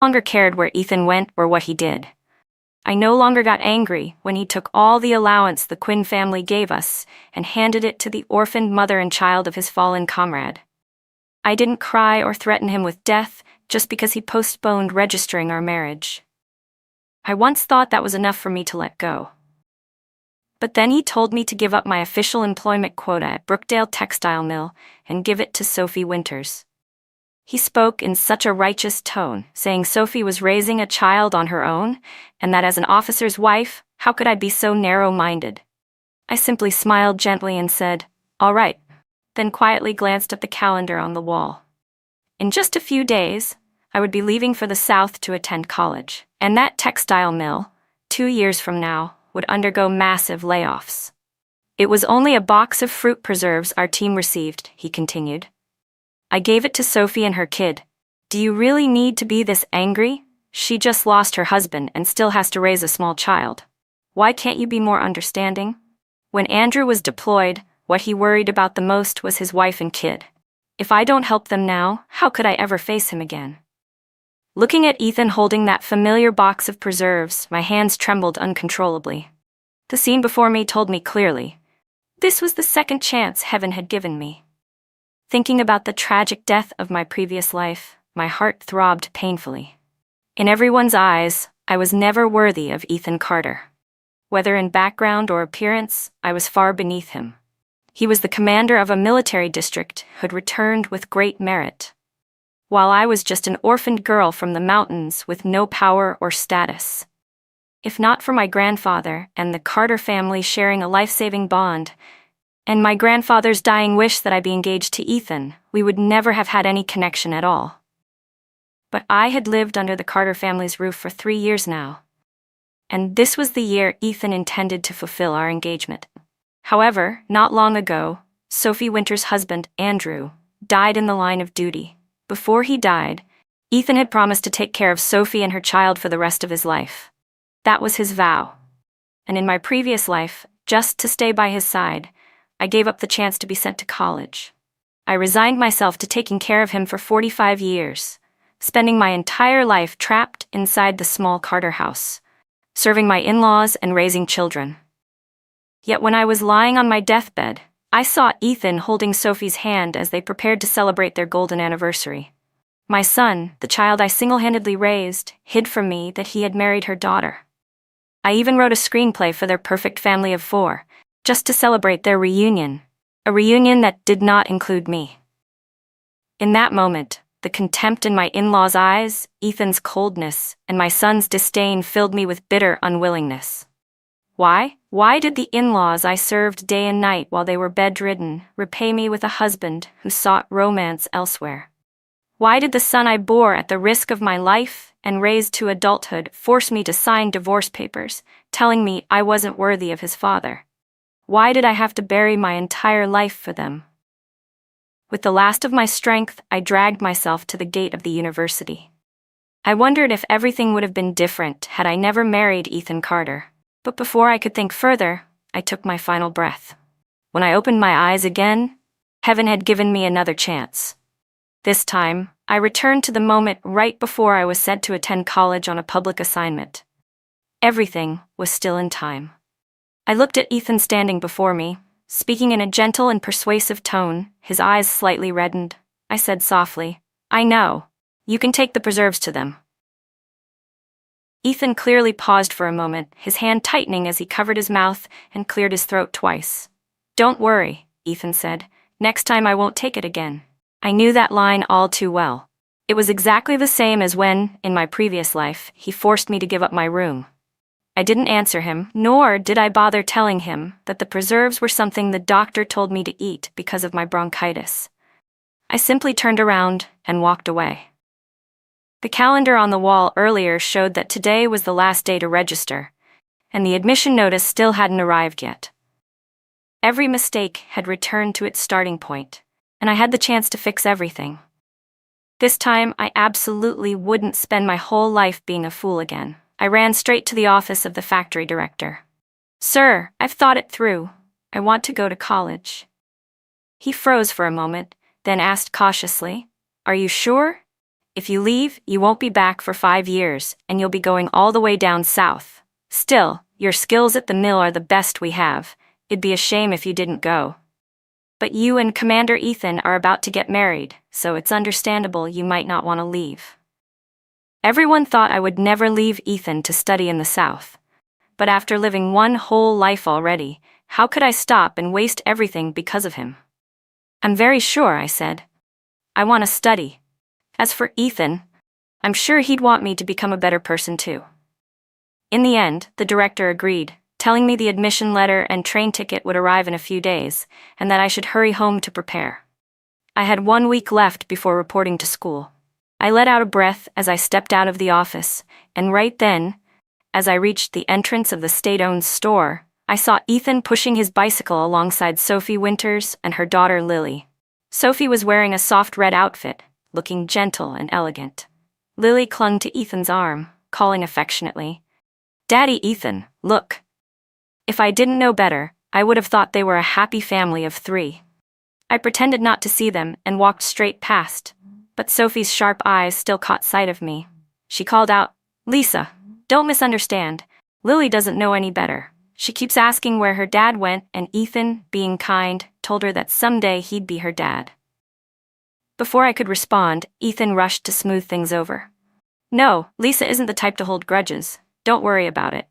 longer cared where Ethan went or what he did. I no longer got angry when he took all the allowance the Quinn family gave us and handed it to the orphaned mother and child of his fallen comrade. I didn't cry or threaten him with death just because he postponed registering our marriage. I once thought that was enough for me to let go. But then he told me to give up my official employment quota at Brookdale Textile Mill and give it to Sophie Winters. He spoke in such a righteous tone, saying Sophie was raising a child on her own, and that as an officer's wife, how could I be so narrow-minded? I simply smiled gently and said, "All right," then quietly glanced at the calendar on the wall. In just a few days, I would be leaving for the South to attend college, and that textile mill, 2 years from now, would undergo massive layoffs. It was only a box of fruit preserves our team received, he continued. I gave it to Sophie and her kid. Do you really need to be this angry? She just lost her husband and still has to raise a small child. Why can't you be more understanding? When Andrew was deployed, what he worried about the most was his wife and kid. If I don't help them now, how could I ever face him again? Looking at Ethan holding that familiar box of preserves, my hands trembled uncontrollably. The scene before me told me clearly. This was the second chance heaven had given me. Thinking about the tragic death of my previous life, my heart throbbed painfully. In everyone's eyes, I was never worthy of Ethan Carter. Whether in background or appearance, I was far beneath him. He was the commander of a military district who had returned with great merit, while I was just an orphaned girl from the mountains with no power or status. If not for my grandfather and the Carter family sharing a life-saving bond, and my grandfather's dying wish that I be engaged to Ethan, we would never have had any connection at all. But I had lived under the Carter family's roof for 3 years now, and this was the year Ethan intended to fulfill our engagement. However, not long ago, Sophie Winters' husband, Andrew, died in the line of duty. Before he died, Ethan had promised to take care of Sophie and her child for the rest of his life. That was his vow. And in my previous life, just to stay by his side, I gave up the chance to be sent to college. I resigned myself to taking care of him for 45 years, spending my entire life trapped inside the small Carter house, serving my in-laws and raising children. Yet when I was lying on my deathbed, I saw Ethan holding Sophie's hand as they prepared to celebrate their golden anniversary. My son, the child I single-handedly raised, hid from me that he had married her daughter. I even wrote a screenplay for their perfect family of 4, just to celebrate their reunion, a reunion that did not include me. In that moment, the contempt in my in-laws' eyes, Ethan's coldness, and my son's disdain filled me with bitter unwillingness. Why? Why did the in-laws I served day and night while they were bedridden repay me with a husband who sought romance elsewhere? Why did the son I bore at the risk of my life and raised to adulthood force me to sign divorce papers, telling me I wasn't worthy of his father? Why did I have to bury my entire life for them? With the last of my strength, I dragged myself to the gate of the university. I wondered if everything would have been different had I never married Ethan Carter. But before I could think further, I took my final breath. When I opened my eyes again, heaven had given me another chance. This time, I returned to the moment right before I was sent to attend college on a public assignment. Everything was still in time. I looked at Ethan standing before me, speaking in a gentle and persuasive tone, his eyes slightly reddened. I said softly, "I know. You can take the preserves to them." Ethan clearly paused for a moment, his hand tightening as he covered his mouth and cleared his throat twice. "Don't worry," Ethan said. "Next time I won't take it again." I knew that line all too well. It was exactly the same as when, in my previous life, he forced me to give up my room. I didn't answer him, nor did I bother telling him that the preserves were something the doctor told me to eat because of my bronchitis. I simply turned around and walked away. The calendar on the wall earlier showed that today was the last day to register, and the admission notice still hadn't arrived yet. Every mistake had returned to its starting point, and I had the chance to fix everything. This time, I absolutely wouldn't spend my whole life being a fool again. I ran straight to the office of the factory director. "Sir, I've thought it through. I want to go to college." He froze for a moment, then asked cautiously, "Are you sure?" If you leave, you won't be back for 5 years, and you'll be going all the way down south. Still, your skills at the mill are the best we have. It'd be a shame if you didn't go. But you and Commander Ethan are about to get married, so it's understandable you might not want to leave. Everyone thought I would never leave Ethan to study in the South. But after living one whole life already, how could I stop and waste everything because of him? I'm very sure, I said. I want to study. As for Ethan, I'm sure he'd want me to become a better person too. In the end, the director agreed, telling me the admission letter and train ticket would arrive in a few days, and that I should hurry home to prepare. I had 1 week left before reporting to school. I let out a breath as I stepped out of the office, and right then, as I reached the entrance of the state-owned store, I saw Ethan pushing his bicycle alongside Sophie Winters and her daughter Lily. Sophie was wearing a soft red outfit, looking gentle and elegant. Lily clung to Ethan's arm, calling affectionately, "Daddy Ethan, look." If I didn't know better, I would have thought they were a happy family of 3. I pretended not to see them and walked straight past, but Sophie's sharp eyes still caught sight of me. She called out, "Lisa, don't misunderstand. Lily doesn't know any better. She keeps asking where her dad went, and Ethan, being kind, told her that someday he'd be her dad." Before I could respond, Ethan rushed to smooth things over. "No, Lisa isn't the type to hold grudges. Don't worry about it."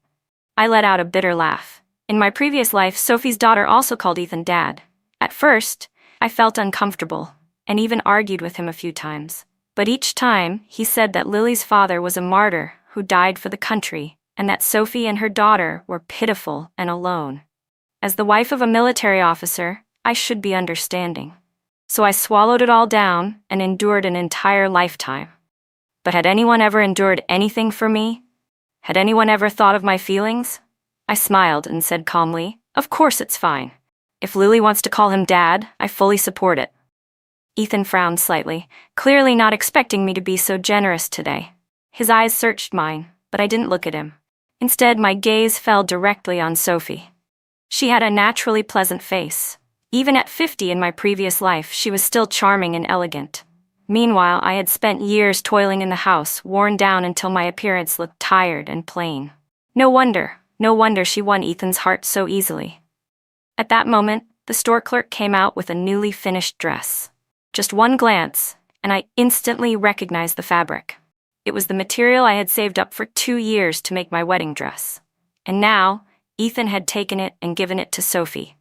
I let out a bitter laugh. In my previous life, Sophie's daughter also called Ethan Dad. At first, I felt uncomfortable, and even argued with him a few times. But each time, he said that Lily's father was a martyr who died for the country, and that Sophie and her daughter were pitiful and alone. As the wife of a military officer, I should be understanding. So I swallowed it all down and endured an entire lifetime. But had anyone ever endured anything for me? Had anyone ever thought of my feelings? I smiled and said calmly, "Of course it's fine. If Lily wants to call him Dad, I fully support it." Ethan frowned slightly, clearly not expecting me to be so generous today. His eyes searched mine, but I didn't look at him. Instead, my gaze fell directly on Sophie. She had a naturally pleasant face. Even at 50 in my previous life, she was still charming and elegant. Meanwhile, I had spent years toiling in the house, worn down until my appearance looked tired and plain. No wonder she won Ethan's heart so easily. At that moment, the store clerk came out with a newly finished dress. Just one glance, and I instantly recognized the fabric. It was the material I had saved up for 2 years to make my wedding dress. And now, Ethan had taken it and given it to Sophie.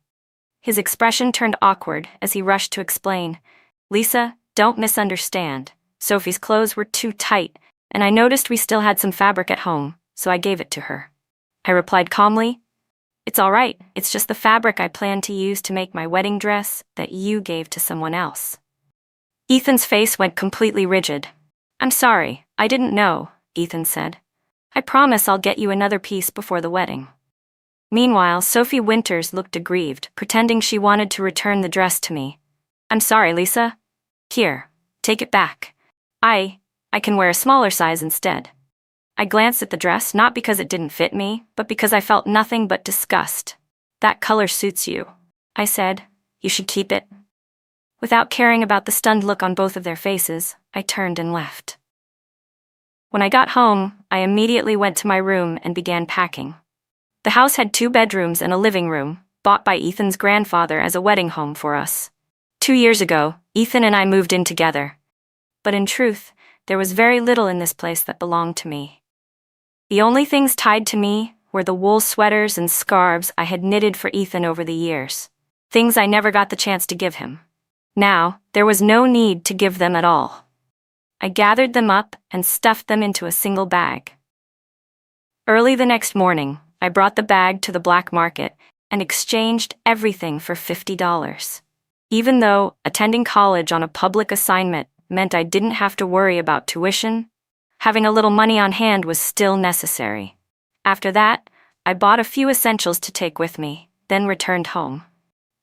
His expression turned awkward as he rushed to explain, "Lisa, don't misunderstand. Sophie's clothes were too tight, and I noticed we still had some fabric at home, so I gave it to her." I replied calmly, "It's all right. It's just the fabric I planned to use to make my wedding dress that you gave to someone else." Ethan's face went completely rigid. "I'm sorry, I didn't know," Ethan said. "I promise I'll get you another piece before the wedding." Meanwhile, Sophie Winters looked aggrieved, pretending she wanted to return the dress to me. "I'm sorry, Lisa. Here, take it back. I can wear a smaller size instead." I glanced at the dress, not because it didn't fit me, but because I felt nothing but disgust. "That color suits you," I said. "You should keep it." Without caring about the stunned look on both of their faces, I turned and left. When I got home, I immediately went to my room and began packing. The house had 2 bedrooms and a living room, bought by Ethan's grandfather as a wedding home for us. 2 years ago, Ethan and I moved in together. But in truth, there was very little in this place that belonged to me. The only things tied to me were the wool sweaters and scarves I had knitted for Ethan over the years, things I never got the chance to give him. Now, there was no need to give them at all. I gathered them up and stuffed them into a single bag. Early the next morning, I brought the bag to the black market and exchanged everything for $50. Even though attending college on a public assignment meant I didn't have to worry about tuition, having a little money on hand was still necessary. After that, I bought a few essentials to take with me, then returned home.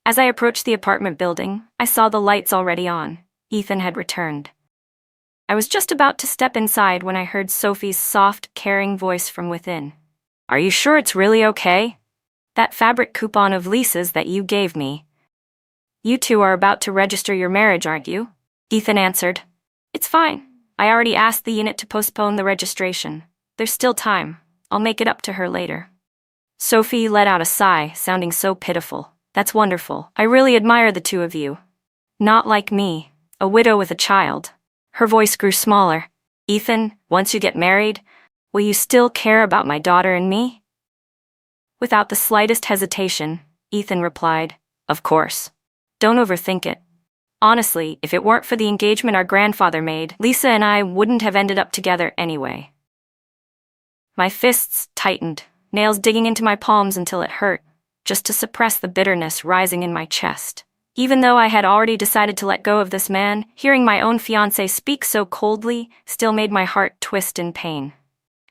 As I approached the apartment building, I saw the lights already on. Ethan had returned. I was just about to step inside when I heard Sophie's soft, caring voice from within. "Are you sure it's really okay? That fabric coupon of Lisa's that you gave me. You two are about to register your marriage, aren't you?" Ethan answered, "It's fine. I already asked the unit to postpone the registration. There's still time. I'll make it up to her later. Sophie let out a sigh, sounding so pitiful. That's wonderful. I really admire the two of you. Not like me, a widow with a child. Her voice grew smaller. Ethan, once you get married, will you still care about my daughter and me? Without the slightest hesitation, Ethan replied, Of course. Don't overthink it. Honestly, if it weren't for the engagement our grandfather made, Lisa and I wouldn't have ended up together anyway. My fists tightened, nails digging into my palms until it hurt, just to suppress the bitterness rising in my chest. Even though I had already decided to let go of this man, hearing my own fiancé speak so coldly still made my heart twist in pain.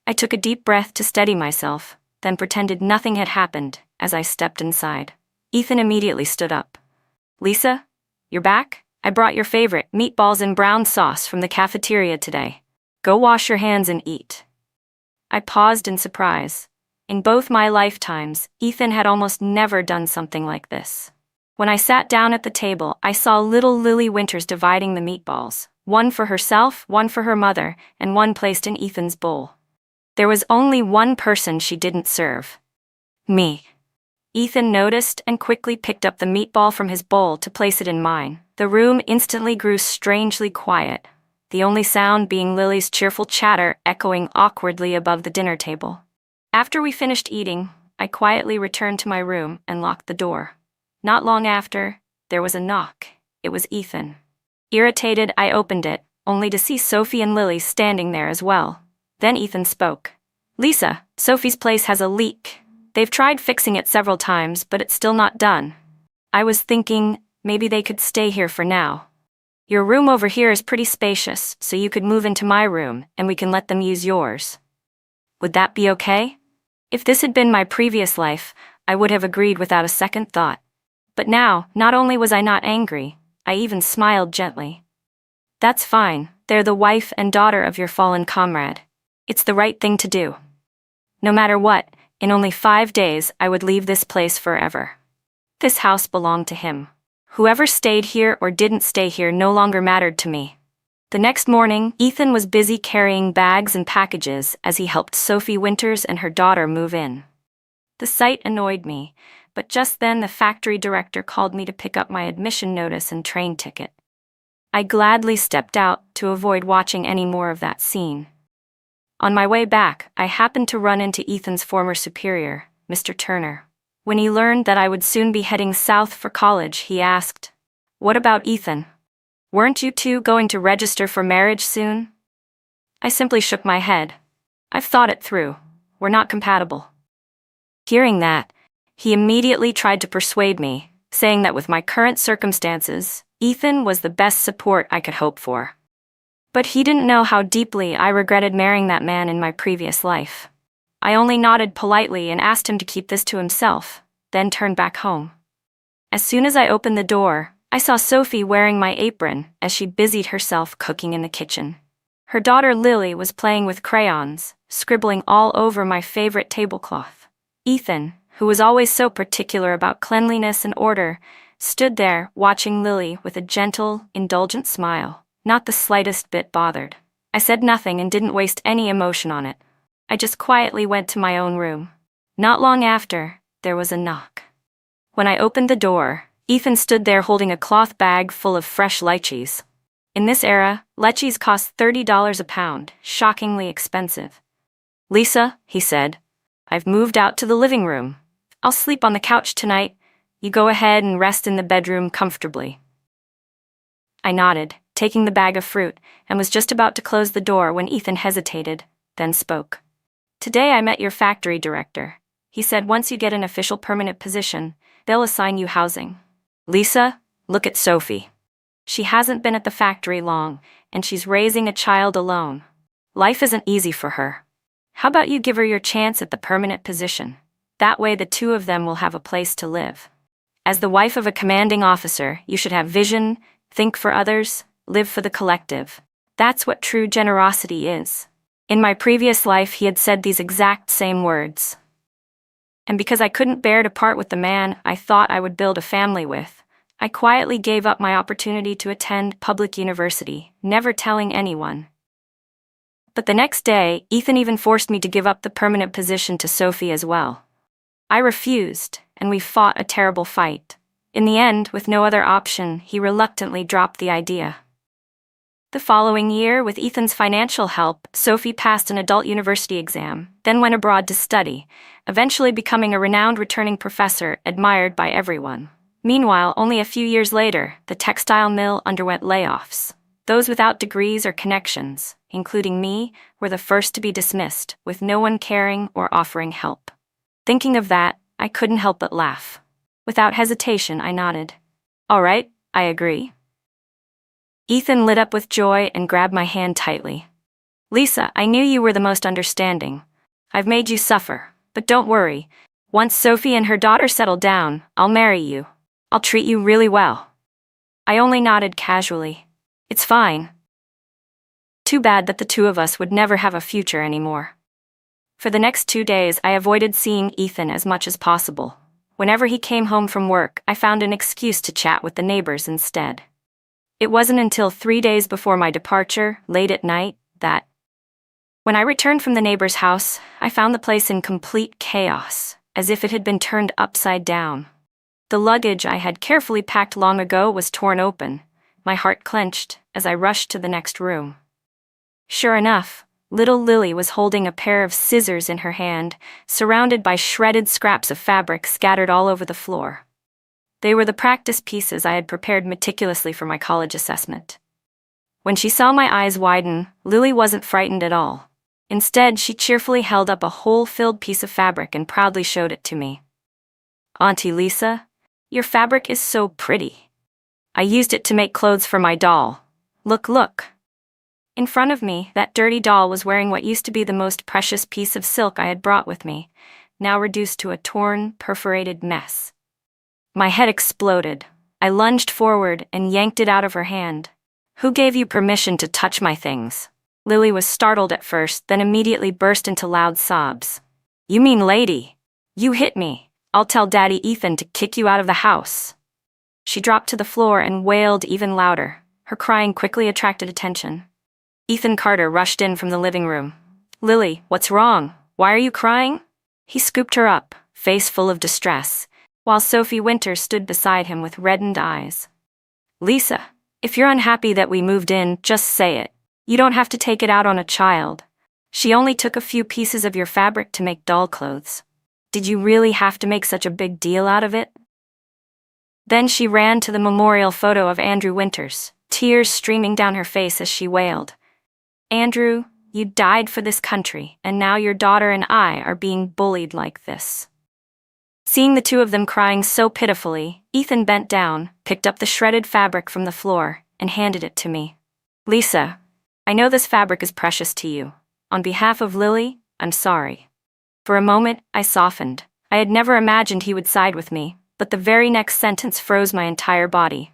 I took a deep breath to steady myself, then pretended nothing had happened as I stepped inside. Ethan immediately stood up. Lisa, you're back? I brought your favorite, meatballs and brown sauce from the cafeteria today. Go wash your hands and eat. I paused in surprise. In both my lifetimes, Ethan had almost never done something like this. When I sat down at the table, I saw little Lily Winters dividing the meatballs, one for herself, one for her mother, and one placed in Ethan's bowl. There was only one person she didn't serve. Me. Ethan noticed and quickly picked up the meatball from his bowl to place it in mine. The room instantly grew strangely quiet, the only sound being Lily's cheerful chatter echoing awkwardly above the dinner table. After we finished eating, I quietly returned to my room and locked the door. Not long after, there was a knock. It was Ethan. Irritated, I opened it, only to see Sophie and Lily standing there as well. Then Ethan spoke. Lisa, Sophie's place has a leak. They've tried fixing it several times, but it's still not done. I was thinking maybe they could stay here for now. Your room over here is pretty spacious, so you could move into my room and we can let them use yours. Would that be okay? If this had been my previous life, I would have agreed without a second thought. But now, not only was I not angry, I even smiled gently. That's fine, they're the wife and daughter of your fallen comrade. It's the right thing to do. No matter what, in only 5 days I would leave this place forever. This house belonged to him. Whoever stayed here or didn't stay here no longer mattered to me. The next morning, Ethan was busy carrying bags and packages as he helped Sophie Winters and her daughter move in. The sight annoyed me, but just then the factory director called me to pick up my admission notice and train ticket. I gladly stepped out to avoid watching any more of that scene. On my way back, I happened to run into Ethan's former superior, Mr. Turner. When he learned that I would soon be heading south for college, he asked, "What about Ethan? Weren't you two going to register for marriage soon?" I simply shook my head. I've thought it through. We're not compatible. Hearing that, he immediately tried to persuade me, saying that with my current circumstances, Ethan was the best support I could hope for. But he didn't know how deeply I regretted marrying that man in my previous life. I only nodded politely and asked him to keep this to himself, then turned back home. As soon as I opened the door, I saw Sophie wearing my apron as she busied herself cooking in the kitchen. Her daughter Lily was playing with crayons, scribbling all over my favorite tablecloth. Ethan, who was always so particular about cleanliness and order, stood there watching Lily with a gentle, indulgent smile, not the slightest bit bothered. I said nothing and didn't waste any emotion on it. I just quietly went to my own room. Not long after, there was a knock. When I opened the door, Ethan stood there holding a cloth bag full of fresh lychees. In this era, lychees cost $30 a pound, shockingly expensive. "Lisa," he said, "I've moved out to the living room. I'll sleep on the couch tonight. You go ahead and rest in the bedroom comfortably." I nodded, taking the bag of fruit, and was just about to close the door when Ethan hesitated, then spoke. "Today I met your factory director. He said once you get an official permanent position, they'll assign you housing. Lisa, look at Sophie. She hasn't been at the factory long, and she's raising a child alone. Life isn't easy for her. How about you give her your chance at the permanent position? That way the two of them will have a place to live. As the wife of a commanding officer, you should have vision, think for others, live for the collective. That's what true generosity is." In my previous life, he had said these exact same words. And because I couldn't bear to part with the man I thought I would build a family with, I quietly gave up my opportunity to attend public university, never telling anyone. But the next day, Ethan even forced me to give up the permanent position to Sophie as well. I refused, and we fought a terrible fight. In the end, with no other option, he reluctantly dropped the idea. The following year, with Ethan's financial help, Sophie passed an adult university exam, then went abroad to study, eventually becoming a renowned returning professor admired by everyone. Meanwhile, only a few years later, the textile mill underwent layoffs. Those without degrees or connections, including me, were the first to be dismissed, with no one caring or offering help. Thinking of that, I couldn't help but laugh. Without hesitation, I nodded. "All right, I agree." Ethan lit up with joy and grabbed my hand tightly. "Lisa, I knew you were the most understanding. I've made you suffer, but don't worry. Once Sophie and her daughter settle down, I'll marry you. I'll treat you really well." I only nodded casually. "It's fine." Too bad that the two of us would never have a future anymore. For the next 2 days, I avoided seeing Ethan as much as possible. Whenever he came home from work, I found an excuse to chat with the neighbors instead. It wasn't until 3 days before my departure, late at night, that, when I returned from the neighbor's house, I found the place in complete chaos, as if it had been turned upside down. The luggage I had carefully packed long ago was torn open. My heart clenched as I rushed to the next room. Sure enough, little Lily was holding a pair of scissors in her hand, surrounded by shredded scraps of fabric scattered all over the floor. They were the practice pieces I had prepared meticulously for my college assessment. When she saw my eyes widen, Lily wasn't frightened at all. Instead, she cheerfully held up a hole-filled piece of fabric and proudly showed it to me. "Auntie Lisa, your fabric is so pretty. I used it to make clothes for my doll. Look." In front of me, that dirty doll was wearing what used to be the most precious piece of silk I had brought with me, now reduced to a torn, perforated mess. My head exploded. I lunged forward and yanked it out of her hand. "Who gave you permission to touch my things?" Lily was startled at first, then immediately burst into loud sobs. "You mean lady? You hit me. I'll tell Daddy Ethan to kick you out of the house." She dropped to the floor and wailed even louder. Her crying quickly attracted attention. Ethan Carter rushed in from the living room. "Lily, what's wrong? Why are you crying?" He scooped her up, face full of distress, while Sophie Winters stood beside him with reddened eyes. "Lisa, if you're unhappy that we moved in, just say it. You don't have to take it out on a child. She only took a few pieces of your fabric to make doll clothes. Did you really have to make such a big deal out of it?" Then she ran to the memorial photo of Andrew Winters, tears streaming down her face as she wailed. "Andrew, you died for this country, and now your daughter and I are being bullied like this." Seeing the two of them crying so pitifully, Ethan bent down, picked up the shredded fabric from the floor, and handed it to me. "Lisa, I know this fabric is precious to you. On behalf of Lily, I'm sorry." For a moment, I softened. I had never imagined he would side with me, but the very next sentence froze my entire body.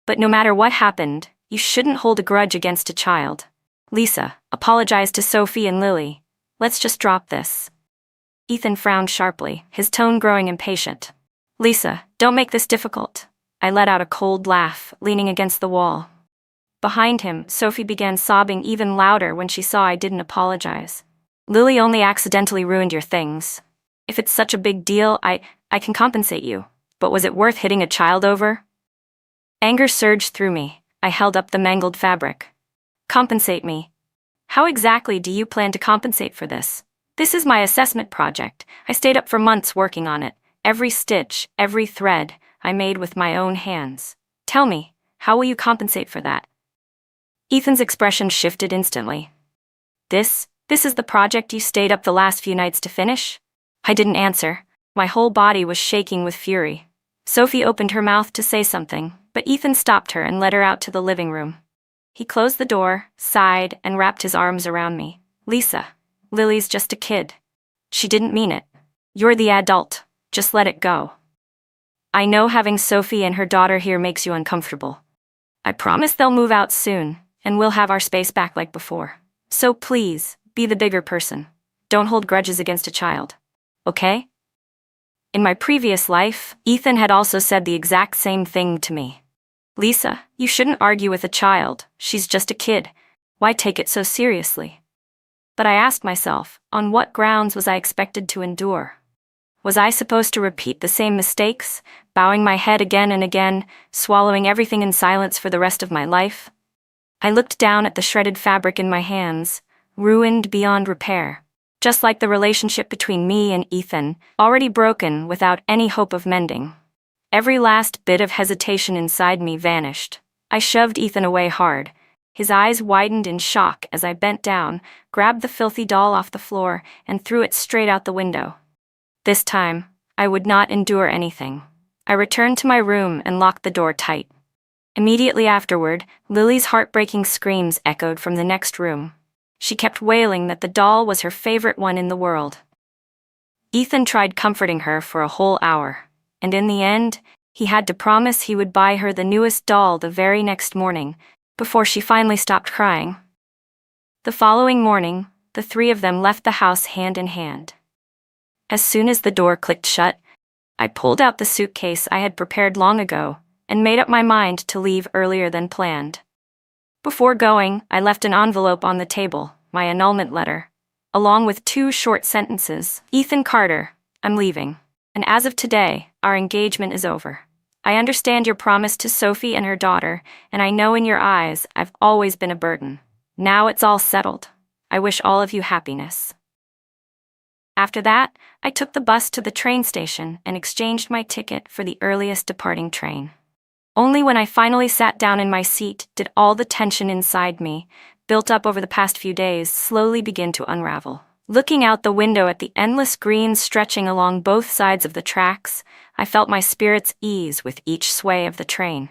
"But no matter what happened, you shouldn't hold a grudge against a child. Lisa, apologize to Sophie and Lily. Let's just drop this." Ethan frowned sharply, his tone growing impatient. "Lisa, don't make this difficult." I let out a cold laugh, leaning against the wall. Behind him, Sophie began sobbing even louder when she saw I didn't apologize. "Lily only accidentally ruined your things. If it's such a big deal, I can compensate you. But was it worth hitting a child over?" Anger surged through me. I held up the mangled fabric. "Compensate me? How exactly do you plan to compensate for this? This is my assessment project. I stayed up for months working on it. Every stitch, every thread, I made with my own hands. Tell me, how will you compensate for that?" Ethan's expression shifted instantly. This is the project you stayed up the last few nights to finish?" I didn't answer. My whole body was shaking with fury. Sophie opened her mouth to say something, but Ethan stopped her and led her out to the living room. He closed the door, sighed, and wrapped his arms around me. "Lisa, Lily's just a kid. She didn't mean it. You're the adult. Just let it go. I know having Sophie and her daughter here makes you uncomfortable. I promise they'll move out soon, and we'll have our space back like before. So please, be the bigger person. Don't hold grudges against a child. Okay?" In my previous life, Ethan had also said the exact same thing to me. "Lisa, you shouldn't argue with a child. She's just a kid. Why take it so seriously?" But I asked myself, on what grounds was I expected to endure? Was I supposed to repeat the same mistakes, bowing my head again and again, swallowing everything in silence for the rest of my life? I looked down at the shredded fabric in my hands, ruined beyond repair. Just like the relationship between me and Ethan, already broken without any hope of mending. Every last bit of hesitation inside me vanished. I shoved Ethan away hard. His eyes widened in shock as I bent down, grabbed the filthy doll off the floor, and threw it straight out the window. This time, I would not endure anything. I returned to my room and locked the door tight. Immediately afterward, Lily's heartbreaking screams echoed from the next room. She kept wailing that the doll was her favorite one in the world. Ethan tried comforting her for a whole hour, and in the end, he had to promise he would buy her the newest doll the very next morning, before she finally stopped crying. The following morning, the three of them left the house hand in hand. As soon as the door clicked shut, I pulled out the suitcase I had prepared long ago and made up my mind to leave earlier than planned. Before going, I left an envelope on the table, my annulment letter, along with 2 short sentences. Ethan Carter, I'm leaving. And as of today, our engagement is over. I understand your promise to Sophie and her daughter, and I know in your eyes I've always been a burden. Now it's all settled. I wish all of you happiness. After that, I took the bus to the train station and exchanged my ticket for the earliest departing train. Only when I finally sat down in my seat did all the tension inside me, built up over the past few days, slowly begin to unravel. Looking out the window at the endless greens stretching along both sides of the tracks, I felt my spirits ease with each sway of the train.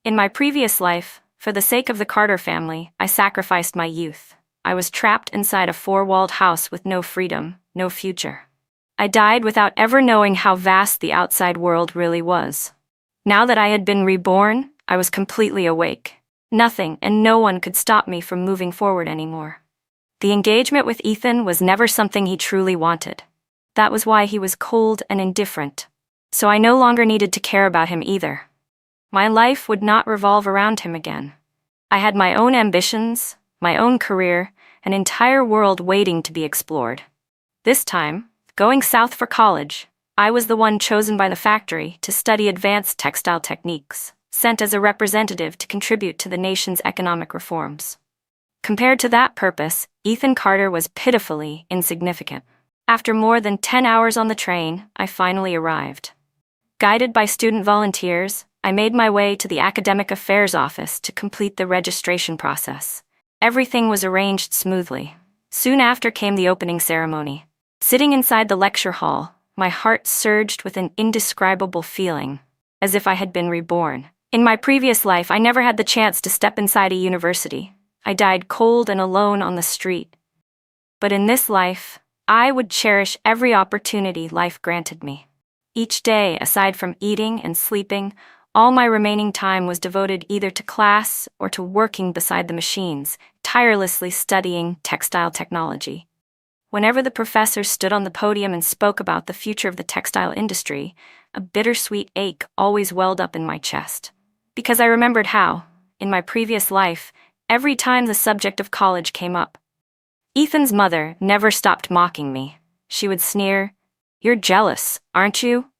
In my previous life, for the sake of the Carter family, I sacrificed my youth. I was trapped inside a 4-walled house with no freedom, no future. I died without ever knowing how vast the outside world really was. Now that I had been reborn, I was completely awake. Nothing and no one could stop me from moving forward anymore. The engagement with Ethan was never something he truly wanted. That was why he was cold and indifferent. So I no longer needed to care about him either. My life would not revolve around him again. I had my own ambitions, my own career, an entire world waiting to be explored. This time, going south for college, I was the one chosen by the factory to study advanced textile techniques, sent as a representative to contribute to the nation's economic reforms. Compared to that purpose, Ethan Carter was pitifully insignificant. After more than 10 hours on the train, I finally arrived. Guided by student volunteers, I made my way to the Academic Affairs office to complete the registration process. Everything was arranged smoothly. Soon after came the opening ceremony. Sitting inside the lecture hall, my heart surged with an indescribable feeling, as if I had been reborn. In my previous life, I never had the chance to step inside a university. I died cold and alone on the street. But in this life, I would cherish every opportunity life granted me. Each day, aside from eating and sleeping, all my remaining time was devoted either to class or to working beside the machines, tirelessly studying textile technology. Whenever the professor stood on the podium and spoke about the future of the textile industry, a bittersweet ache always welled up in my chest. Because I remembered how, in my previous life, every time the subject of college came up, Ethan's mother never stopped mocking me. She would sneer, "You're jealous, aren't you?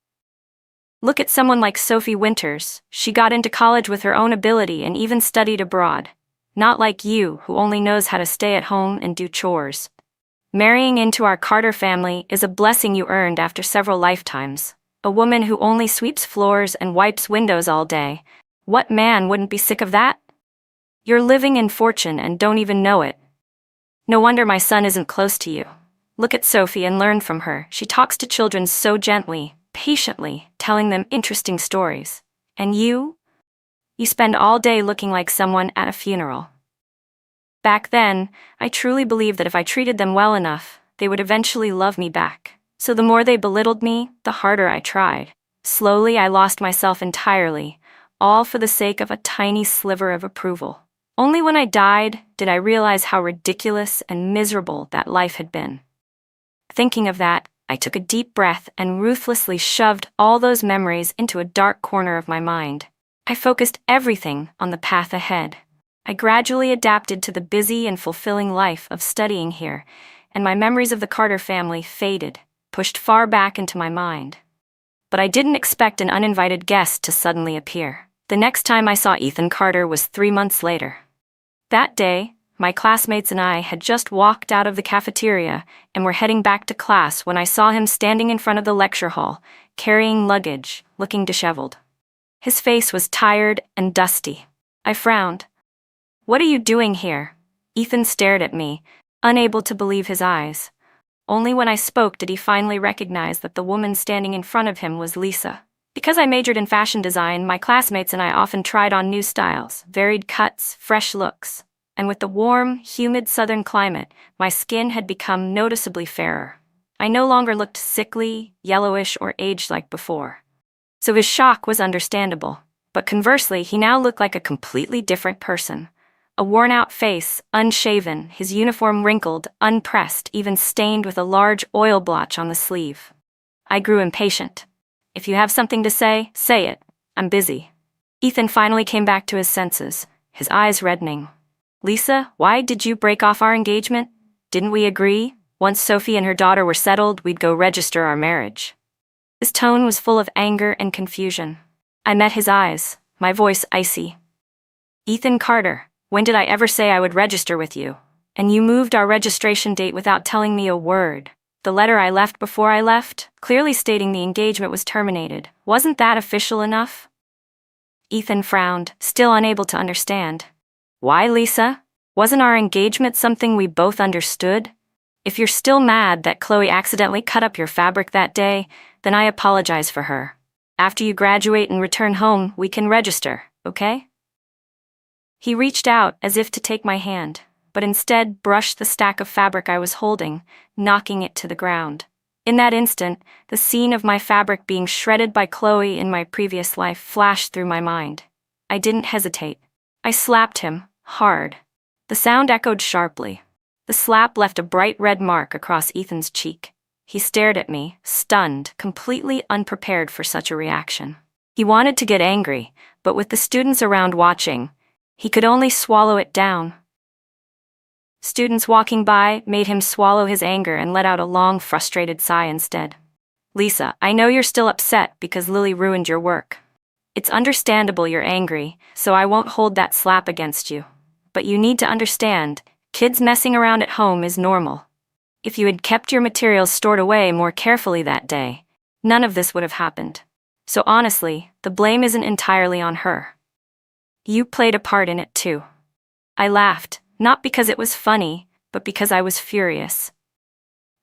Look at someone like Sophie Winters. She got into college with her own ability and even studied abroad. Not like you, who only knows how to stay at home and do chores. Marrying into our Carter family is a blessing you earned after several lifetimes. A woman who only sweeps floors and wipes windows all day. What man wouldn't be sick of that? You're living in fortune and don't even know it. No wonder my son isn't close to you. Look at Sophie and learn from her. She talks to children so gently, patiently, telling them interesting stories. And you? You spend all day looking like someone at a funeral." Back then, I truly believed that if I treated them well enough, they would eventually love me back. So the more they belittled me, the harder I tried. Slowly, I lost myself entirely, all for the sake of a tiny sliver of approval. Only when I died did I realize how ridiculous and miserable that life had been. Thinking of that, I took a deep breath and ruthlessly shoved all those memories into a dark corner of my mind. I focused everything on the path ahead. I gradually adapted to the busy and fulfilling life of studying here, and my memories of the Carter family faded, pushed far back into my mind. But I didn't expect an uninvited guest to suddenly appear. The next time I saw Ethan Carter was 3 months later. That day, my classmates and I had just walked out of the cafeteria and were heading back to class when I saw him standing in front of the lecture hall, carrying luggage, looking disheveled. His face was tired and dusty. I frowned. "What are you doing here?" Ethan stared at me, unable to believe his eyes. Only when I spoke did he finally recognize that the woman standing in front of him was Lisa. Because I majored in fashion design, my classmates and I often tried on new styles, varied cuts, fresh looks. And with the warm, humid southern climate, my skin had become noticeably fairer. I no longer looked sickly, yellowish, or aged like before. So his shock was understandable. But conversely, he now looked like a completely different person. A worn-out face, unshaven, his uniform wrinkled, unpressed, even stained with a large oil blotch on the sleeve. I grew impatient. "If you have something to say it. I'm busy." Ethan finally came back to his senses, his eyes reddening. "Lisa, why did you break off our engagement? Didn't we agree? Once Sophie and her daughter were settled, we'd go register our marriage." His tone was full of anger and confusion. I met his eyes, my voice icy. "Ethan Carter, when did I ever say I would register with you? And you moved our registration date without telling me a word. The letter I left before I left, clearly stating the engagement was terminated. Wasn't that official enough?" Ethan frowned, still unable to understand. "Why, Lisa? Wasn't our engagement something we both understood? If you're still mad that Chloe accidentally cut up your fabric that day, then I apologize for her. After you graduate and return home, we can register, okay?" He reached out as if to take my hand, but instead brushed the stack of fabric I was holding, knocking it to the ground. In that instant, the scene of my fabric being shredded by Chloe in my previous life flashed through my mind. I didn't hesitate. I slapped him, hard. The sound echoed sharply. The slap left a bright red mark across Ethan's cheek. He stared at me, stunned, completely unprepared for such a reaction. He wanted to get angry, but with the students around watching, he could only swallow it down. Students walking by made him swallow his anger and let out a long, frustrated sigh instead. "Lisa, I know you're still upset because Lily ruined your work. It's understandable you're angry, so I won't hold that slap against you. But you need to understand, kids messing around at home is normal. If you had kept your materials stored away more carefully that day, none of this would have happened. So honestly, the blame isn't entirely on her. You played a part in it too." I laughed, not because it was funny, but because I was furious.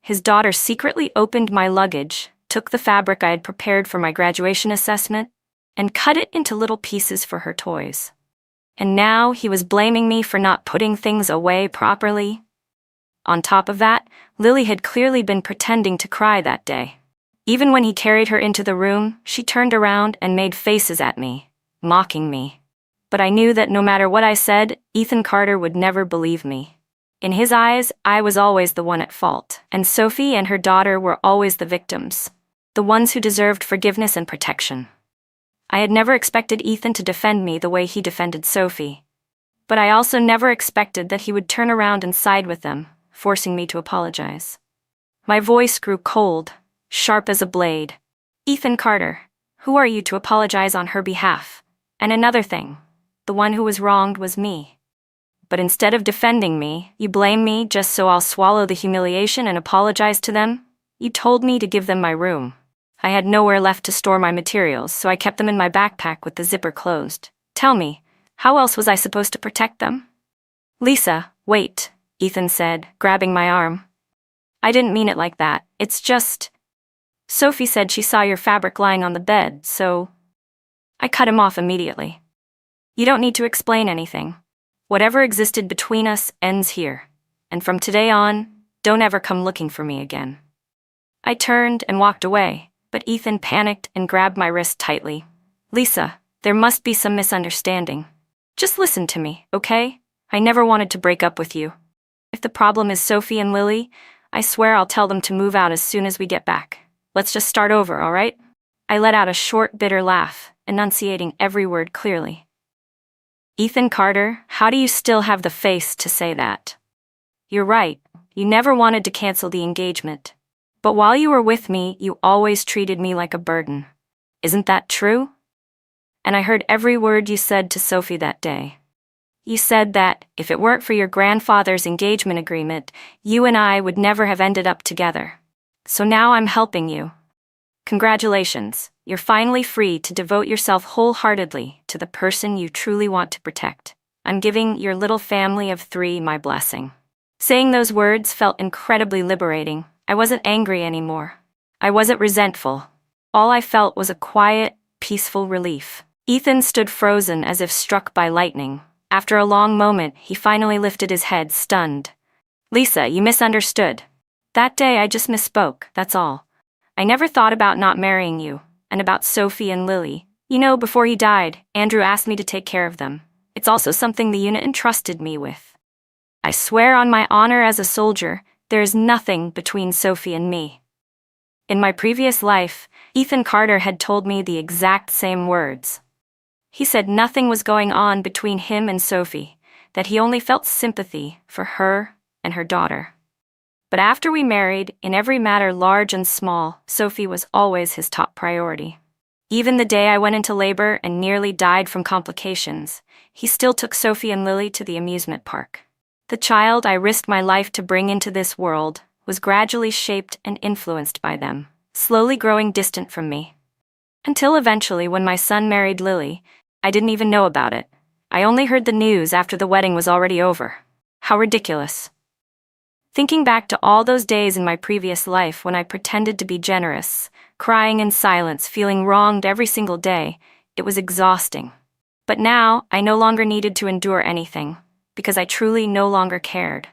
His daughter secretly opened my luggage, took the fabric I had prepared for my graduation assessment, and cut it into little pieces for her toys. And now he was blaming me for not putting things away properly. On top of that, Lily had clearly been pretending to cry that day. Even when he carried her into the room, she turned around and made faces at me, mocking me. But I knew that no matter what I said, Ethan Carter would never believe me. In his eyes, I was always the one at fault, and Sophie and her daughter were always the victims, the ones who deserved forgiveness and protection. I had never expected Ethan to defend me the way he defended Sophie. But I also never expected that he would turn around and side with them, forcing me to apologize. My voice grew cold, sharp as a blade. "Ethan Carter, who are you to apologize on her behalf? And another thing, the one who was wronged was me. But instead of defending me, you blame me just so I'll swallow the humiliation and apologize to them? You told me to give them my room. I had nowhere left to store my materials, so I kept them in my backpack with the zipper closed. Tell me, how else was I supposed to protect them?" "Lisa, wait," Ethan said, grabbing my arm. "I didn't mean it like that. It's just... Sophie said she saw your fabric lying on the bed, so..." I cut him off immediately. "You don't need to explain anything. Whatever existed between us ends here. And from today on, don't ever come looking for me again." I turned and walked away, but Ethan panicked and grabbed my wrist tightly. "Lisa, there must be some misunderstanding. Just listen to me, okay? I never wanted to break up with you. If the problem is Sophie and Lily, I swear I'll tell them to move out as soon as we get back. Let's just start over, all right?" I let out a short, bitter laugh, enunciating every word clearly. Ethan Carter, how do you still have the face to say that? You're right, you never wanted to cancel the engagement. But while you were with me, you always treated me like a burden. Isn't that true? And I heard every word you said to Sophie that day. You said that, if it weren't for your grandfather's engagement agreement, you and I would never have ended up together. So now I'm helping you. Congratulations, you're finally free to devote yourself wholeheartedly to the person you truly want to protect. I'm giving your little family of 3 my blessing. Saying those words felt incredibly liberating. I wasn't angry anymore. I wasn't resentful. All I felt was a quiet, peaceful relief. Ethan stood frozen as if struck by lightning. After a long moment, he finally lifted his head, stunned. Lisa, you misunderstood. That day I just misspoke, that's all. I never thought about not marrying you, and about Sophie and Lily. You know, before he died, Andrew asked me to take care of them. It's also something the unit entrusted me with. I swear on my honor as a soldier, there is nothing between Sophie and me. In my previous life, Ethan Carter had told me the exact same words. He said nothing was going on between him and Sophie, that he only felt sympathy for her and her daughter. But after we married, in every matter large and small, Sophie was always his top priority. Even the day I went into labor and nearly died from complications, he still took Sophie and Lily to the amusement park. The child I risked my life to bring into this world was gradually shaped and influenced by them, slowly growing distant from me. Until eventually, when my son married Lily, I didn't even know about it. I only heard the news after the wedding was already over. How ridiculous. Thinking back to all those days in my previous life when I pretended to be generous, crying in silence, feeling wronged every single day, it was exhausting. But now, I no longer needed to endure anything, because I truly no longer cared.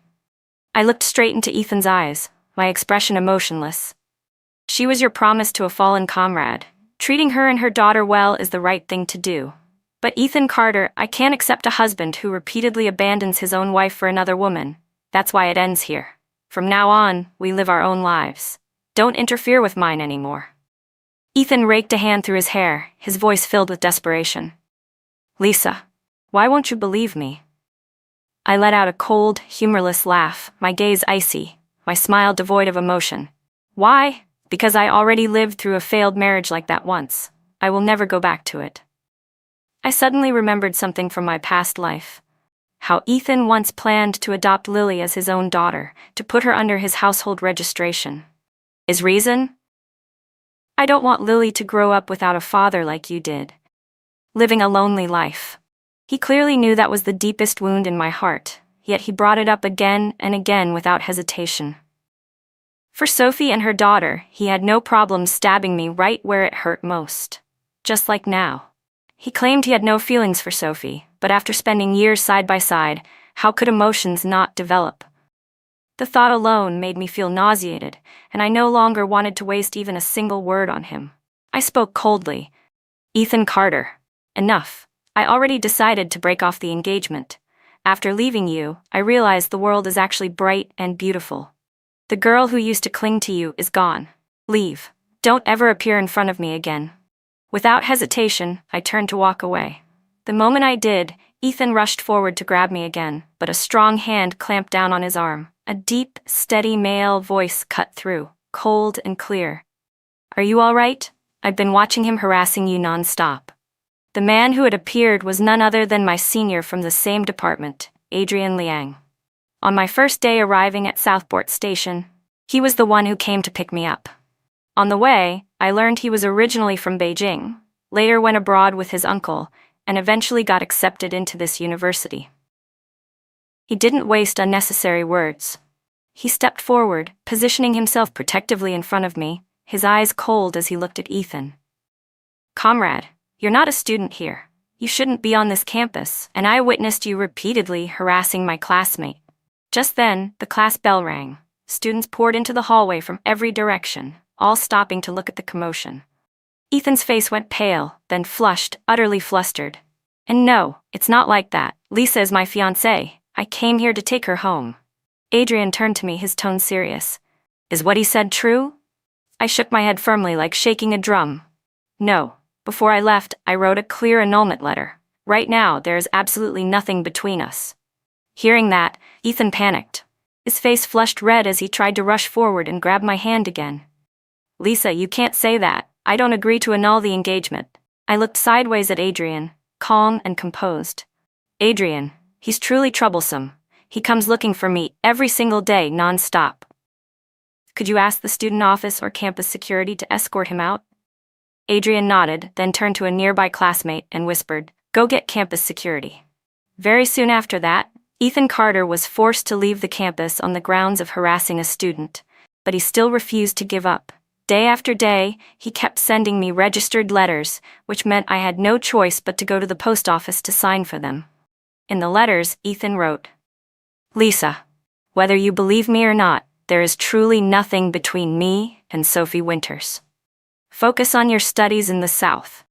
I looked straight into Ethan's eyes, my expression emotionless. She was your promise to a fallen comrade. Treating her and her daughter well is the right thing to do. But Ethan Carter, I can't accept a husband who repeatedly abandons his own wife for another woman. That's why it ends here. From now on, we live our own lives. Don't interfere with mine anymore. Ethan raked a hand through his hair, his voice filled with desperation. Lisa, why won't you believe me? I let out a cold, humorless laugh, my gaze icy, my smile devoid of emotion. Why? Because I already lived through a failed marriage like that once. I will never go back to it. I suddenly remembered something from my past life. How Ethan once planned to adopt Lily as his own daughter, to put her under his household registration. His reason? I don't want Lily to grow up without a father like you did. Living a lonely life. He clearly knew that was the deepest wound in my heart, yet he brought it up again and again without hesitation. For Sophie and her daughter, he had no problem stabbing me right where it hurt most. Just like now. He claimed he had no feelings for Sophie, but after spending years side by side, how could emotions not develop? The thought alone made me feel nauseated, and I no longer wanted to waste even a single word on him. I spoke coldly. Ethan Carter, enough. I already decided to break off the engagement. After leaving you, I realized the world is actually bright and beautiful. The girl who used to cling to you is gone. Leave. Don't ever appear in front of me again. Without hesitation, I turned to walk away. The moment I did, Ethan rushed forward to grab me again, but a strong hand clamped down on his arm. A deep, steady male voice cut through, cold and clear. Are you all right? I've been watching him harassing you non-stop. The man who had appeared was none other than my senior from the same department, Adrian Liang. On my first day arriving at Southport Station, he was the one who came to pick me up. On the way, I learned he was originally from Beijing, later went abroad with his uncle, and eventually got accepted into this university. He didn't waste unnecessary words. He stepped forward, positioning himself protectively in front of me, his eyes cold as he looked at Ethan. Comrade, you're not a student here. You shouldn't be on this campus, and I witnessed you repeatedly harassing my classmate. Just then, the class bell rang. Students poured into the hallway from every direction, all stopping to look at the commotion. Ethan's face went pale, then flushed, utterly flustered. And no, it's not like that. Lisa is my fiancée. I came here to take her home. Adrian turned to me, his tone serious. Is what he said true? I shook my head firmly, like shaking a drum. No. Before I left, I wrote a clear annulment letter. Right now, there is absolutely nothing between us. Hearing that, Ethan panicked. His face flushed red as he tried to rush forward and grab my hand again. Lisa, you can't say that. I don't agree to annul the engagement. I looked sideways at Adrian, calm and composed. Adrian, he's truly troublesome. He comes looking for me every single day, non-stop. Could you ask the student office or campus security to escort him out? Adrian nodded, then turned to a nearby classmate and whispered, "Go get campus security." Very soon after that, Ethan Carter was forced to leave the campus on the grounds of harassing a student, but he still refused to give up. Day after day, he kept sending me registered letters, which meant I had no choice but to go to the post office to sign for them. In the letters, Ethan wrote, "Lisa, whether you believe me or not, there is truly nothing between me and Sophie Winters. Focus on your studies in the South.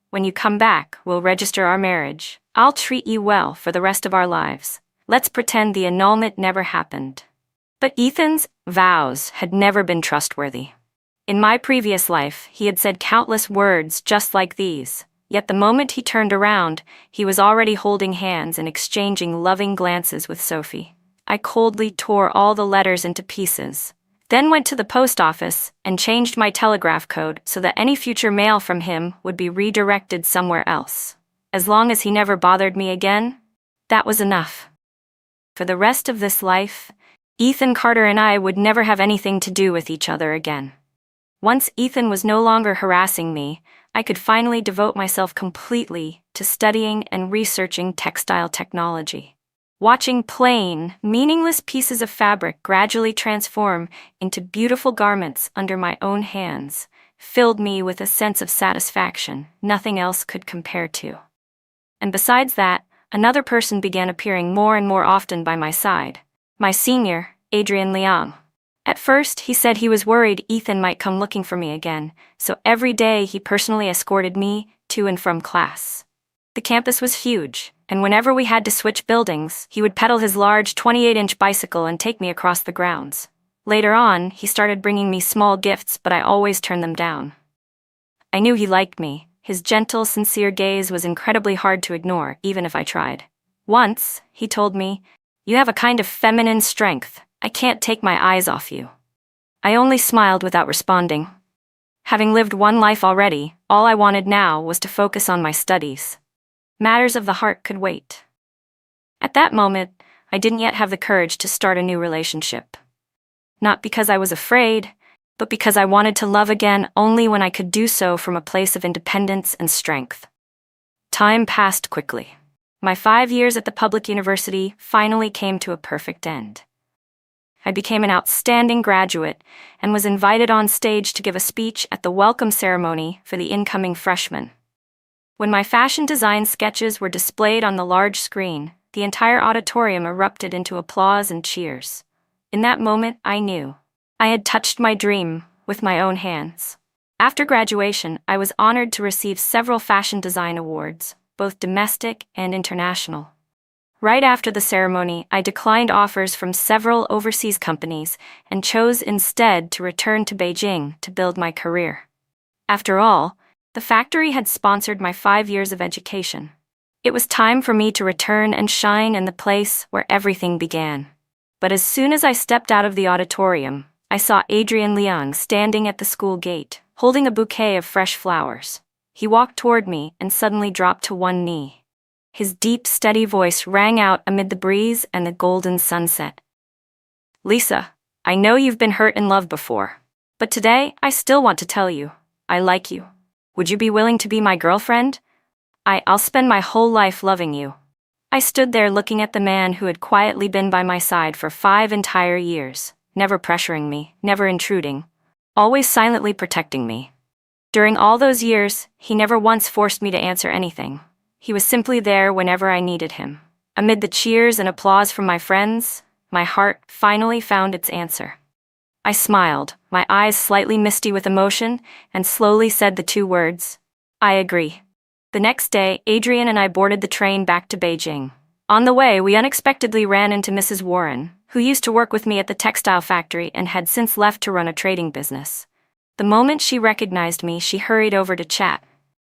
When you come back, we'll register our marriage. I'll treat you well for the rest of our lives. Let's pretend the annulment never happened." But Ethan's vows had never been trustworthy. In my previous life, he had said countless words just like these, yet the moment he turned around, he was already holding hands and exchanging loving glances with Sophie. I coldly tore all the letters into pieces, then went to the post office and changed my telegraph code so that any future mail from him would be redirected somewhere else. As long as he never bothered me again, that was enough. For the rest of this life, Ethan Carter and I would never have anything to do with each other again. Once Ethan was no longer harassing me, I could finally devote myself completely to studying and researching textile technology. Watching plain, meaningless pieces of fabric gradually transform into beautiful garments under my own hands filled me with a sense of satisfaction nothing else could compare to. And besides that, another person began appearing more and more often by my side. My senior, Adrian Liang. At first, he said he was worried Ethan might come looking for me again, so every day he personally escorted me to and from class. The campus was huge, and whenever we had to switch buildings, he would pedal his large 28-inch bicycle and take me across the grounds. Later on, he started bringing me small gifts, but I always turned them down. I knew he liked me. His gentle, sincere gaze was incredibly hard to ignore, even if I tried. Once, he told me, "You have a kind of feminine strength. I can't take my eyes off you." I only smiled without responding. Having lived one life already, all I wanted now was to focus on my studies. Matters of the heart could wait. At that moment, I didn't yet have the courage to start a new relationship. Not because I was afraid, but because I wanted to love again only when I could do so from a place of independence and strength. Time passed quickly. My 5 years at the public university finally came to a perfect end. I became an outstanding graduate and was invited on stage to give a speech at the welcome ceremony for the incoming freshmen. When my fashion design sketches were displayed on the large screen, the entire auditorium erupted into applause and cheers. In that moment, I knew I had touched my dream with my own hands. After graduation, I was honored to receive several fashion design awards, both domestic and international. Right after the ceremony, I declined offers from several overseas companies and chose instead to return to Beijing to build my career. After all, the factory had sponsored my 5 years of education. It was time for me to return and shine in the place where everything began. But as soon as I stepped out of the auditorium, I saw Adrian Liang standing at the school gate, holding a bouquet of fresh flowers. He walked toward me and suddenly dropped to one knee. His deep, steady voice rang out amid the breeze and the golden sunset. "Lisa, I know you've been hurt in love before, but today I still want to tell you, I like you. Would you be willing to be my girlfriend? I'll spend my whole life loving you." I stood there looking at the man who had quietly been by my side for 5 entire years, never pressuring me, never intruding, always silently protecting me. During all those years, he never once forced me to answer anything. He was simply there whenever I needed him. Amid the cheers and applause from my friends, my heart finally found its answer. I smiled, my eyes slightly misty with emotion, and slowly said the 2 words, "I agree." The next day, Adrian and I boarded the train back to Beijing. On the way, we unexpectedly ran into Mrs. Warren, who used to work with me at the textile factory and had since left to run a trading business. The moment she recognized me, she hurried over to chat.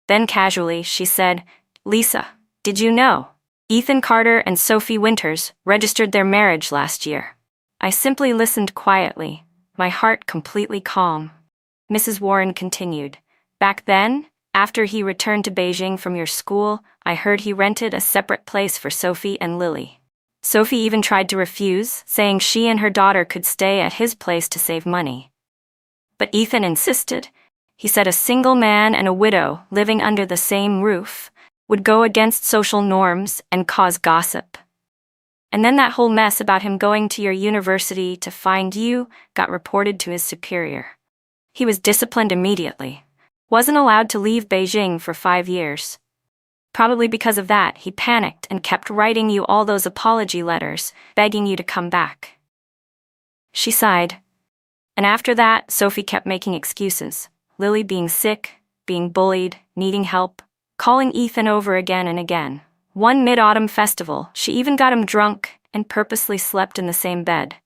Then casually, she said, "Lisa, Did you know? Ethan Carter and Sophie Winters registered their marriage last year. I simply listened quietly, my heart completely calm. Mrs. Warren continued. Back then, after he returned to Beijing from your school, I heard he rented a separate place for Sophie and Lily. Sophie even tried to refuse, saying she and her daughter could stay at his place to save money. But Ethan insisted. He said a single man and a widow living under the same roof would go against social norms and cause gossip. And then that whole mess about him going to your university to find you got reported to his superior. He was disciplined immediately. Wasn't allowed to leave Beijing for 5 years. Probably because of that, he panicked and kept writing you all those apology letters, begging you to come back. She sighed. And after that, Sophie kept making excuses. Lily being sick, being bullied, needing help, calling Ethan over again and again. One mid-autumn festival, she even got him drunk and purposely slept in the same bed.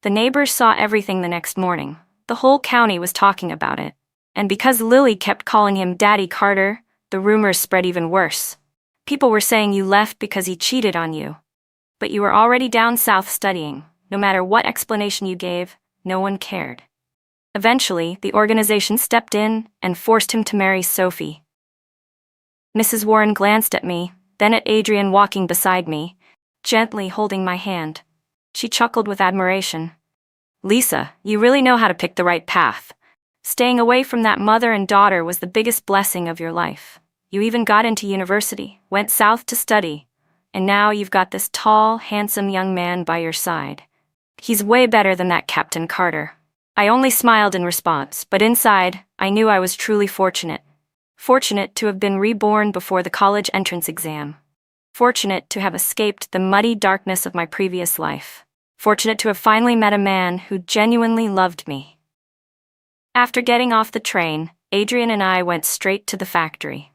The neighbors saw everything the next morning. The whole county was talking about it. And because Lily kept calling him Daddy Carter, the rumors spread even worse. People were saying you left because he cheated on you. But you were already down south studying. No matter what explanation you gave, no one cared. Eventually, the organization stepped in and forced him to marry Sophie. Mrs. Warren glanced at me, then at Adrian walking beside me, gently holding my hand. She chuckled with admiration. Lisa, you really know how to pick the right path. Staying away from that mother and daughter was the biggest blessing of your life. You even got into university, went south to study, and now you've got this tall, handsome young man by your side. He's way better than that Captain Carter. I only smiled in response, but inside, I knew I was truly fortunate. Fortunate to have been reborn before the college entrance exam. Fortunate to have escaped the muddy darkness of my previous life. Fortunate to have finally met a man who genuinely loved me. After getting off the train, Adrian and I went straight to the factory.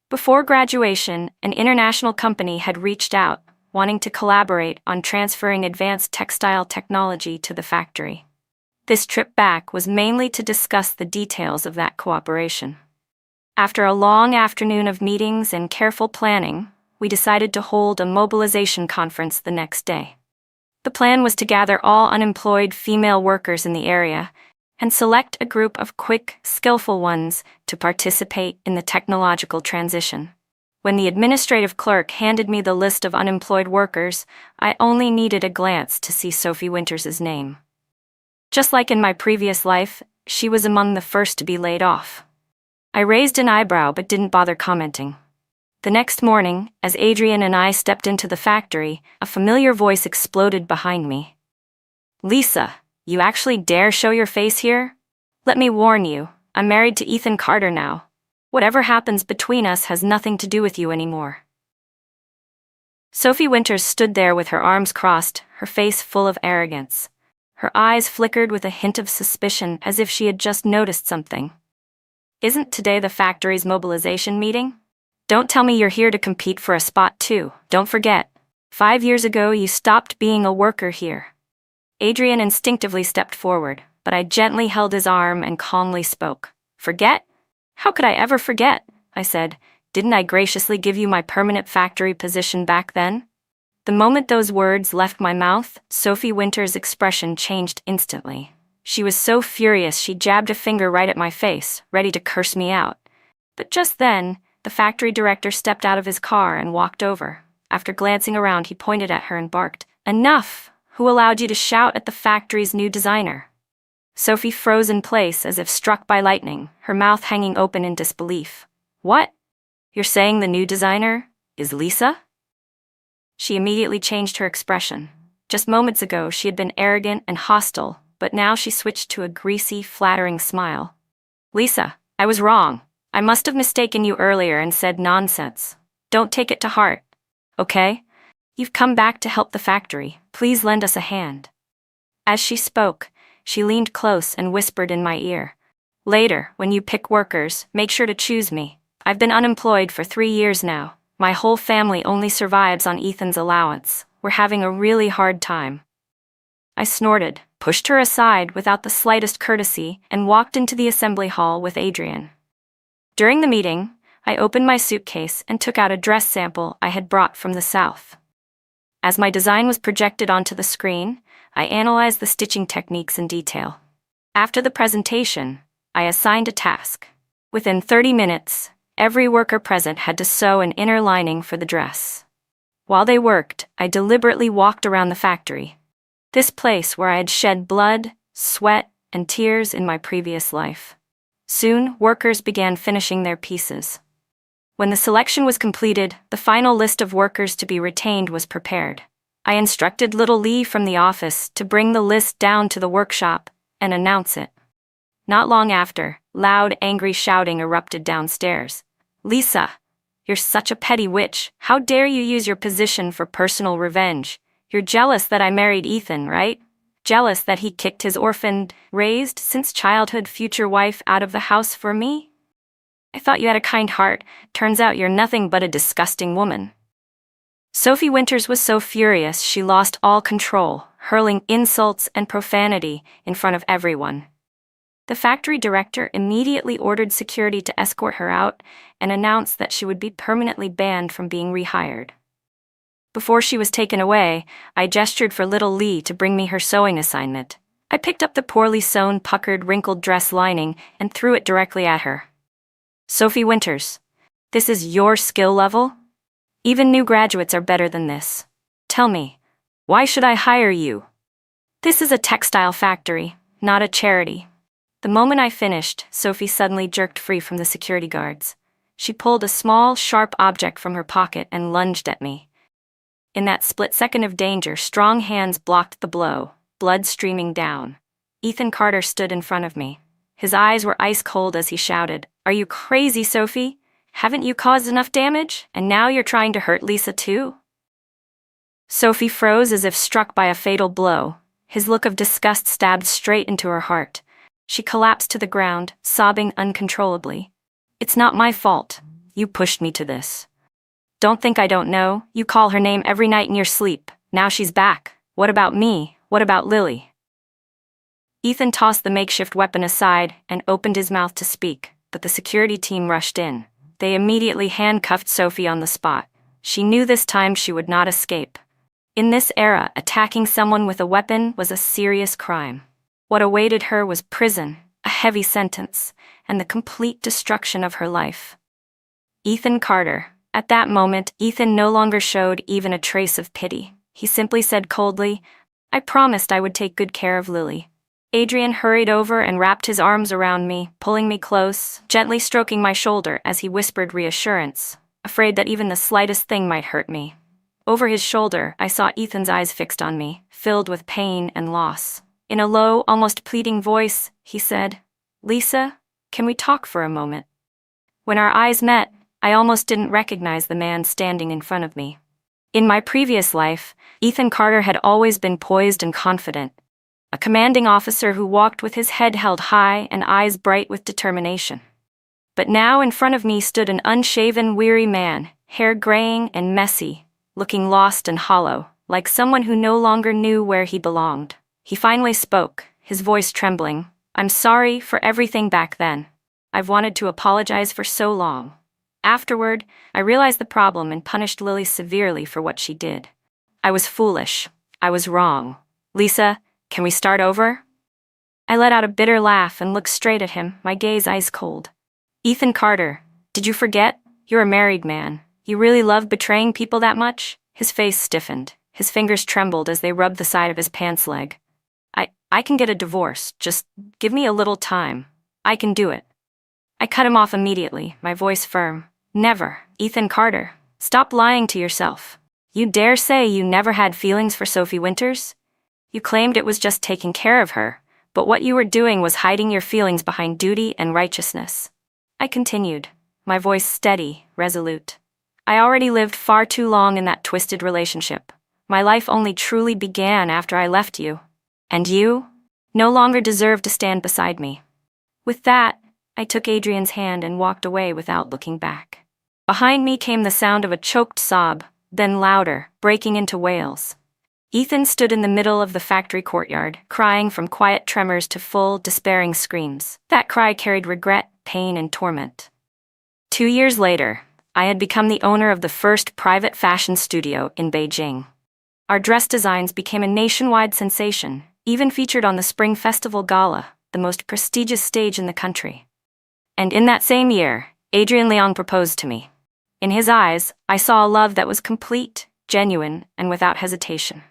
Before graduation, an international company had reached out, wanting to collaborate on transferring advanced textile technology to the factory. This trip back was mainly to discuss the details of that cooperation. After a long afternoon of meetings and careful planning, we decided to hold a mobilization conference the next day. The plan was to gather all unemployed female workers in the area and select a group of quick, skillful ones to participate in the technological transition. When the administrative clerk handed me the list of unemployed workers, I only needed a glance to see Sophie Winters' name. Just like in my previous life, she was among the first to be laid off. I raised an eyebrow but didn't bother commenting. The next morning, as Adrian and I stepped into the factory, a familiar voice exploded behind me. Lisa, you actually dare show your face here? Let me warn you, I'm married to Ethan Carter now. Whatever happens between us has nothing to do with you anymore. Sophie Winters stood there with her arms crossed, her face full of arrogance. Her eyes flickered with a hint of suspicion as if she had just noticed something. Isn't today the factory's mobilization meeting? Don't tell me you're here to compete for a spot too. Don't forget, 5 years ago you stopped being a worker here. Adrian instinctively stepped forward, but I gently held his arm and calmly spoke. Forget? How could I ever forget? I said. Didn't I graciously give you my permanent factory position back then? The moment those words left my mouth, Sophie Winters' expression changed instantly. She was so furious she jabbed a finger right at my face, ready to curse me out. But just then, the factory director stepped out of his car and walked over. After glancing around, he pointed at her and barked, "Enough! Who allowed you to shout at the factory's new designer?" Sophie froze in place as if struck by lightning, her mouth hanging open in disbelief. What? You're saying the new designer is Lisa? She immediately changed her expression. Just moments ago, she had been arrogant and hostile, but now she switched to a greasy, flattering smile. Lisa, I was wrong. I must have mistaken you earlier and said nonsense. Don't take it to heart, okay? You've come back to help the factory. Please lend us a hand. As she spoke, she leaned close and whispered in my ear. Later, when you pick workers, make sure to choose me. I've been unemployed for 3 years now. My whole family only survives on Ethan's allowance. We're having a really hard time. I snorted, pushed her aside without the slightest courtesy, and walked into the assembly hall with Adrian. During the meeting, I opened my suitcase and took out a dress sample I had brought from the South. As my design was projected onto the screen, I analyzed the stitching techniques in detail. After the presentation, I assigned a task. Within 30 minutes, every worker present had to sew an inner lining for the dress. While they worked, I deliberately walked around the factory. This place where I had shed blood, sweat, and tears in my previous life. Soon, workers began finishing their pieces. When the selection was completed, the final list of workers to be retained was prepared. I instructed little Lee from the office to bring the list down to the workshop and announce it. Not long after, loud, angry shouting erupted downstairs. "Lisa, you're such a petty witch. How dare you use your position for personal revenge? You're jealous that I married Ethan, right? Jealous that he kicked his orphaned, raised since childhood future wife out of the house for me? I thought you had a kind heart. Turns out you're nothing but a disgusting woman." Sophie Winters was so furious she lost all control, hurling insults and profanity in front of everyone. The factory director immediately ordered security to escort her out and announced that she would be permanently banned from being rehired. Before she was taken away, I gestured for little Lee to bring me her sewing assignment. I picked up the poorly sewn, puckered, wrinkled dress lining and threw it directly at her. "Sophie Winters, this is your skill level? Even new graduates are better than this. Tell me, why should I hire you? This is a textile factory, not a charity." The moment I finished, Sophie suddenly jerked free from the security guards. She pulled a small, sharp object from her pocket and lunged at me. In that split second of danger, strong hands blocked the blow, blood streaming down. Ethan Carter stood in front of me. His eyes were ice cold as he shouted, "Are you crazy, Sophie? Haven't you caused enough damage? And now you're trying to hurt Lisa too?" Sophie froze as if struck by a fatal blow. His look of disgust stabbed straight into her heart. She collapsed to the ground, sobbing uncontrollably. "It's not my fault. You pushed me to this. Don't think I don't know. You call her name every night in your sleep. Now she's back. What about me? What about Lily?" Ethan tossed the makeshift weapon aside and opened his mouth to speak, but the security team rushed in. They immediately handcuffed Sophie on the spot. She knew this time she would not escape. In this era, attacking someone with a weapon was a serious crime. What awaited her was prison, a heavy sentence, and the complete destruction of her life. Ethan Carter. At that moment, Ethan no longer showed even a trace of pity. He simply said coldly, "I promised I would take good care of Lily." Adrian hurried over and wrapped his arms around me, pulling me close, gently stroking my shoulder as he whispered reassurance, afraid that even the slightest thing might hurt me. Over his shoulder, I saw Ethan's eyes fixed on me, filled with pain and loss. In a low, almost pleading voice, he said, "Lisa, can we talk for a moment?" When our eyes met, I almost didn't recognize the man standing in front of me. In my previous life, Ethan Carter had always been poised and confident, a commanding officer who walked with his head held high and eyes bright with determination. But now in front of me stood an unshaven, weary man, hair graying and messy, looking lost and hollow, like someone who no longer knew where he belonged. He finally spoke, his voice trembling. "I'm sorry for everything back then. I've wanted to apologize for so long. Afterward, I realized the problem and punished Lily severely for what she did. I was foolish. I was wrong. Lisa, can we start over?" I let out a bitter laugh and looked straight at him, my gaze ice cold. "Ethan Carter, did you forget? You're a married man. You really love betraying people that much?" His face stiffened. His fingers trembled as they rubbed the side of his pants leg. I can get a divorce. Just give me a little time. I can do it." I cut him off immediately, my voice firm. "Never, Ethan Carter. Stop lying to yourself. You dare say you never had feelings for Sophie Winters? You claimed it was just taking care of her, but what you were doing was hiding your feelings behind duty and righteousness." I continued, my voice steady, resolute. "I already lived far too long in that twisted relationship. My life only truly began after I left you. And you no longer deserve to stand beside me." With that, I took Adrian's hand and walked away without looking back. Behind me came the sound of a choked sob, then louder, breaking into wails. Ethan stood in the middle of the factory courtyard, crying from quiet tremors to full, despairing screams. That cry carried regret, pain, and torment. 2 years later, I had become the owner of the first private fashion studio in Beijing. Our dress designs became a nationwide sensation, even featured on the Spring Festival Gala, the most prestigious stage in the country. And in that same year, Adrian Liang proposed to me. In his eyes, I saw a love that was complete, genuine, and without hesitation.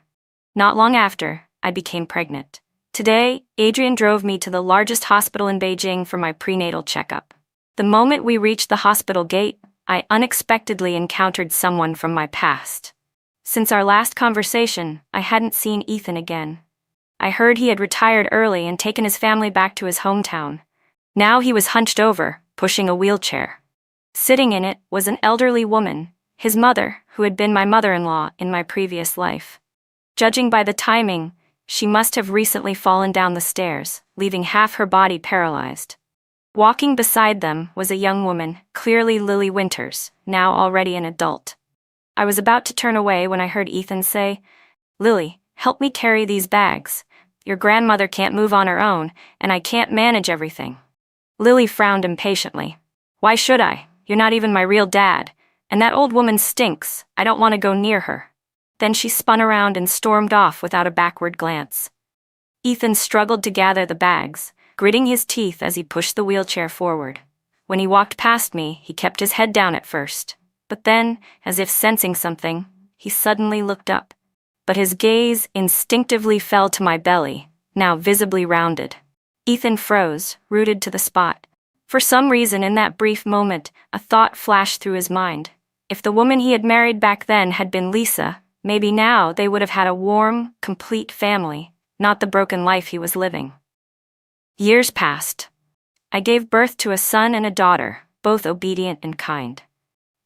Not long after, I became pregnant. Today, Adrian drove me to the largest hospital in Beijing for my prenatal checkup. The moment we reached the hospital gate, I unexpectedly encountered someone from my past. Since our last conversation, I hadn't seen Ethan again. I heard he had retired early and taken his family back to his hometown. Now he was hunched over, pushing a wheelchair. Sitting in it was an elderly woman, his mother, who had been my mother-in-law in my previous life. Judging by the timing, she must have recently fallen down the stairs, leaving half her body paralyzed. Walking beside them was a young woman, clearly Lily Winters, now already an adult. I was about to turn away when I heard Ethan say, "Lily, help me carry these bags. Your grandmother can't move on her own, and I can't manage everything." Lily frowned impatiently. "Why should I? You're not even my real dad. And that old woman stinks. I don't want to go near her." Then she spun around and stormed off without a backward glance. Ethan struggled to gather the bags, gritting his teeth as he pushed the wheelchair forward. When he walked past me, he kept his head down at first. But then, as if sensing something, he suddenly looked up. But his gaze instinctively fell to my belly, now visibly rounded. Ethan froze, rooted to the spot. For some reason in that brief moment, a thought flashed through his mind. If the woman he had married back then had been Lisa, maybe now they would have had a warm, complete family, not the broken life he was living. Years passed. I gave birth to a son and a daughter, both obedient and kind.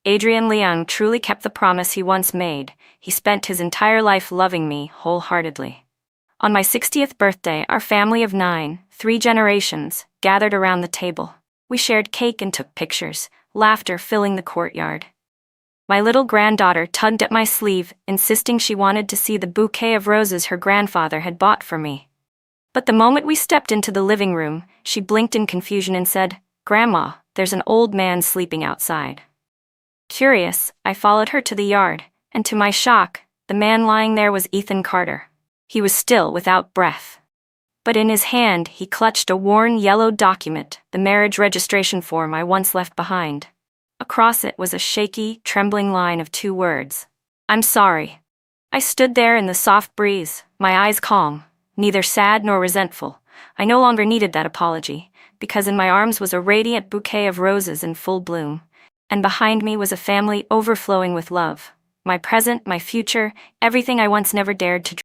Adrian Liang truly kept the promise he once made. He spent his entire life loving me wholeheartedly. On my 60th birthday, our family of 9, 3 generations, gathered around the table. We shared cake and took pictures, laughter filling the courtyard. My little granddaughter tugged at my sleeve, insisting she wanted to see the bouquet of roses her grandfather had bought for me. But the moment we stepped into the living room, she blinked in confusion and said, "Grandma, there's an old man sleeping outside." Curious, I followed her to the yard, and to my shock, the man lying there was Ethan Carter. He was still without breath. But in his hand, he clutched a worn yellow document, the marriage registration form I once left behind. Across it was a shaky, trembling line of 2 words. "I'm sorry." I stood there in the soft breeze, my eyes calm, neither sad nor resentful. I no longer needed that apology, because in my arms was a radiant bouquet of roses in full bloom, and behind me was a family overflowing with love. My present, my future, everything I once never dared to dream.